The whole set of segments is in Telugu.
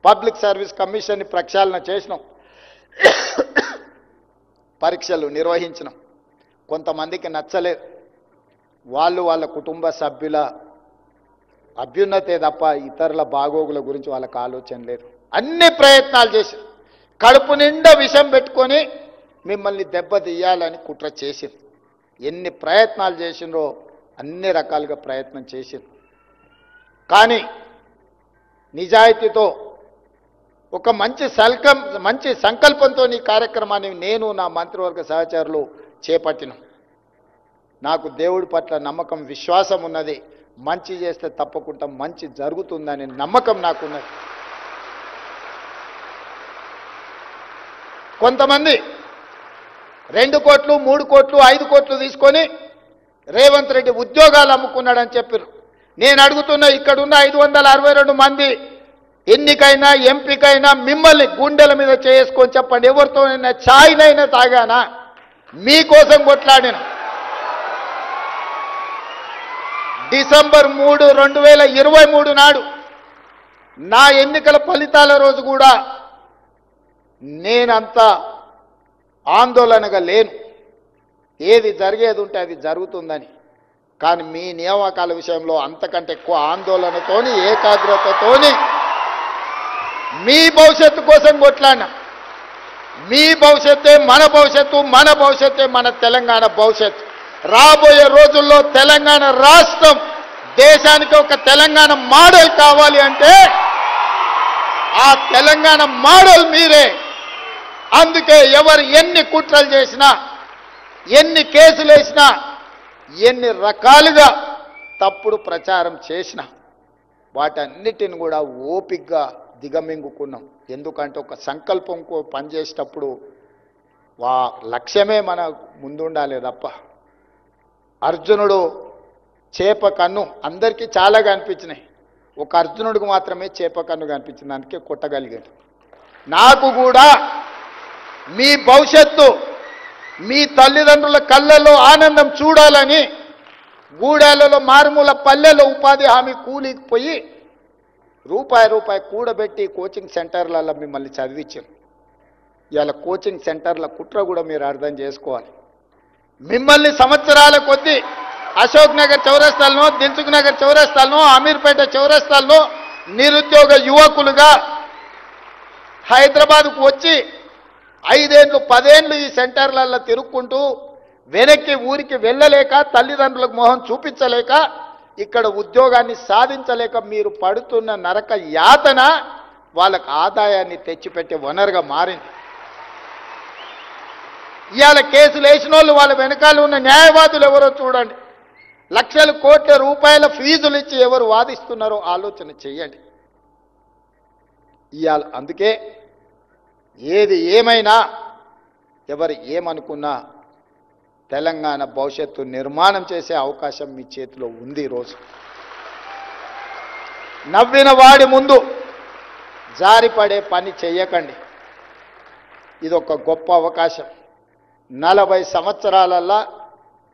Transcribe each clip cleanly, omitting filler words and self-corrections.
పబ్లిక్ సర్వీస్ కమిషన్ని ప్రక్షాళన చేసినాం, పరీక్షలు నిర్వహించినాం. కొంతమందికి నచ్చలేదు, వాళ్ళ కుటుంబ సభ్యుల అభ్యున్నతే తప్ప ఇతరుల బాగోగుల గురించి వాళ్ళకి ఆలోచన లేదు. అన్ని ప్రయత్నాలు చేసి కడుపు నిండా విషం పెట్టుకొని మిమ్మల్ని దెబ్బతీయాలని కుట్ర చేసింది. ఎన్ని ప్రయత్నాలు చేసినరో అన్ని రకాలుగా ప్రయత్నం చేసింది. కానీ నిజాయితీతో ఒక మంచి సంకల్పంతో ఈ కార్యక్రమాన్ని నేను నా మంత్రివర్గ సహచరులు చేపట్టినాం. నాకు దేవుడి పట్ల నమ్మకం, విశ్వాసం ఉన్నది. మంచి చేస్తే తప్పకుండా మంచి జరుగుతుందనే నమ్మకం నాకున్నది. కొంతమంది 2 కోట్లు 3 కోట్లు 5 కోట్లు తీసుకొని రేవంత్ రెడ్డి ఉద్యోగాలు అమ్ముకున్నాడని చెప్పారు. నేను అడుగుతున్నా, ఇక్కడున్న 562 మంది ఎన్నికైనా ఎంపికైనా మిమ్మల్ని గుండెల మీద చేసుకొని చెప్పండి, ఎవరితోనైనా ఛాయ్నైనా తాగానా? మీకోసం కొట్లాడిన డిసెంబర్ 3, 2023 నాడు నా ఎన్నికల ఫలితాల రోజు కూడా నేనంత ఆందోళనగా లేను. ఏది జరిగేది ఉంటే అది జరుగుతుందని. కానీ మీ నియామకాల విషయంలో అంతకంటే ఎక్కువ ఆందోళనతోని, ఏకాగ్రతతోని మీ భవిష్యత్తు కోసం కొట్లాడినా. మీ భవిష్యత్తే మన భవిష్యత్తు, మన భవిష్యత్తే మన తెలంగాణ భవిష్యత్తు. రాబోయే రోజుల్లో తెలంగాణ రాష్ట్రం దేశానికి ఒక తెలంగాణ మోడల్ కావాలి అంటే ఆ తెలంగాణ మోడల్ మీరే. అందుకే ఎవరు ఎన్ని కుట్రలు చేసినా, ఎన్ని కేసులు వేసినా, ఎన్ని రకాలుగా తప్పుడు ప్రచారం చేసినా వాటన్నిటిని కూడా ఓపికగా దిగమింగుకున్నాం. ఎందుకంటే ఒక సంకల్పంకు పనిచేసేటప్పుడు లక్ష్యమే మన ముందుండాలి తప్ప. అర్జునుడు చేప కన్ను అందరికీ చాలా కనిపించినాయి, ఒక అర్జునుడికి మాత్రమే చేప కన్ను కనిపించింది, అందుకే కొట్టగలిగాడు. నాకు కూడా మీ భవిష్యత్తు, మీ తల్లిదండ్రుల కళ్ళల్లో ఆనందం చూడాలని గూడాలలో మారుమూల పల్లెలో ఉపాధి హామీ కూలికి పోయి రూపాయి కూడబెట్టి కోచింగ్ సెంటర్లలో మిమ్మల్ని చదివించాను. ఇవాళ కోచింగ్ సెంటర్ల కుట్ర కూడా మీరు అర్థం చేసుకోవాలి. మిమ్మల్ని సంవత్సరాల కొద్దీ అశోక్ నగర్ చౌరస్తాల్లో, దిల్సుఖ్ నగర్ చౌరస్తాల్లో, అమీర్పేట చౌరస్తాల్లో నిరుద్యోగ యువకులుగా హైదరాబాద్కు వచ్చి 5 ఏళ్ళు 10 ఏళ్ళు ఈ సెంటర్లలో తిరుక్కుంటూ వెనక్కి ఊరికి వెళ్ళలేక, తల్లిదండ్రులకు మొహం చూపించలేక, ఇక్కడ ఉద్యోగాన్ని సాధించలేక మీరు పడుతున్న నరక యాతన వాళ్ళకు ఆదాయాన్ని తెచ్చిపెట్టే వనరుగా మారింది. ఇవాళ కేసులు వేసిన వాళ్ళు వాళ్ళ వెనకాల ఉన్న న్యాయవాదులు ఎవరో చూడండి. లక్షల కోట్ల రూపాయల ఫీజులు ఇచ్చి ఎవరు వాదిస్తున్నారో ఆలోచన చెయ్యండి. ఇవాళ అందుకే ఏది ఏమైనా ఎవరు ఏమనుకున్నా తెలంగాణ భవిష్యత్తు నిర్మాణం చేసే అవకాశం మీ చేతిలో ఉంది. ఈరోజు నవ్విన వాడి ముందు జారిపడే పని చెయ్యకండి. ఇదొక గొప్ప అవకాశం. 40 సంవత్సరాలల్లా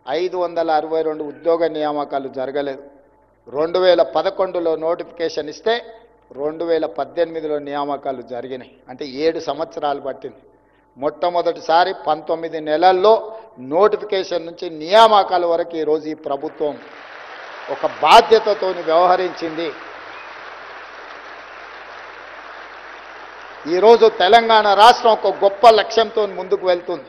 562 ఉద్యోగ నియామకాలు జరగలేదు. 2011లో నోటిఫికేషన్ ఇస్తే 2018లో నియామకాలు జరిగినాయి. అంటే 7 సంవత్సరాలు పట్టింది. మొట్టమొదటిసారి 19 నెలల్లో నోటిఫికేషన్ నుంచి నియామకాల వరకు ఈరోజు ఈ ప్రభుత్వం ఒక బాధ్యతతో వ్యవహరించింది. ఈరోజు తెలంగాణ రాష్ట్రం ఒక గొప్ప లక్ష్యంతో ముందుకు వెళ్తుంది.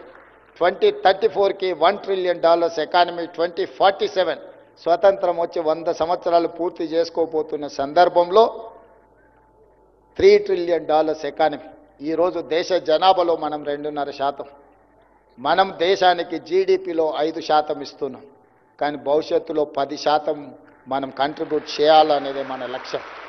2034కి $1 ట్రిలియన్ ఎకానమీ, 2047 స్వతంత్రం వచ్చి 100 సంవత్సరాలు పూర్తి చేసుకోబోతున్న సందర్భంలో $3 ట్రిలియన్ ఎకానమీ. ఈరోజు దేశ జనాభాలో మనం 2.5%, మనం దేశానికి జీడిపిలో 5% ఇస్తున్నాం. కానీ భవిష్యత్తులో 10% మనం కంట్రిబ్యూట్ చేయాలనేదే మన లక్ష్యం.